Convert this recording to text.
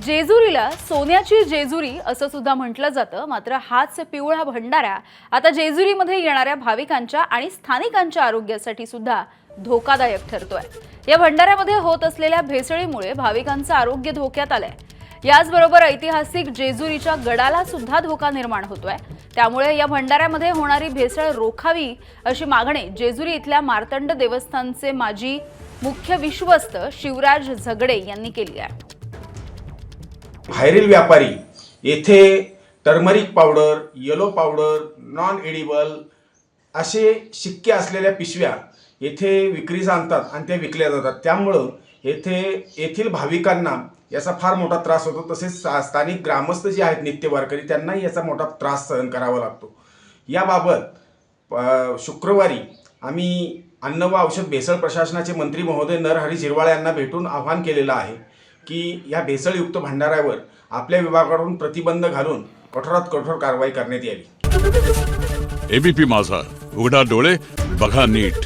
जेजुरीला सोन्याची जेजुरी असं सुद्धा म्हटलं जातं। मात्र हाच पिवळा भंडारा आता जेजुरीमध्ये येणाऱ्या भाविकांच्या आणि स्थानिकांच्या आरोग्यासाठी सुद्धा धोकादायक ठरतोय। या भंडाऱ्यामध्ये होत असलेल्या भेसळीमुळे भाविकांचं आरोग्य धोक्यात आलंय। याचबरोबर ऐतिहासिक जेजुरीच्या गडाला सुद्धा धोका निर्माण होतोय। त्यामुळे या भंडाऱ्यामध्ये होणारी भेसळ रोखावी अशी मागणी जेजुरी इथल्या मार्तंड देवस्थानचे माजी मुख्य विश्वस्त शिवराज झगडे यांनी केली आहे। व्हायरल व्यापारी येथे turmeric powder, yellow powder, non edible असे शिक्के असलेल्या पिशव्या येथे विक्रीस आणतात आणि त्या विकल्या जातात। त्यामुळं येथील भाविकांना याचा फार मोठा त्रास होतो। तसेच स्थानिक ग्रामस्थ जे आहेत नित्य वारकरी त्यांनाही याचा मोठा त्रास सहन करावा लागतो। याबाबत शुक्रवारी आम्ही अन्न व औषध भेसळ प्रशासनाचे मंत्री महोदय नरहरी झिरवाळ यांना भेटून आवाहन केलेलं आहे की या भेसळयुक्त भंडाऱ्यावर आपल्या विभागाकडून प्रतिबंध घालून कठोरात कठोर कारवाई करण्यात यावी। एबीपी माझा, उघडा डोळे बघा नीट।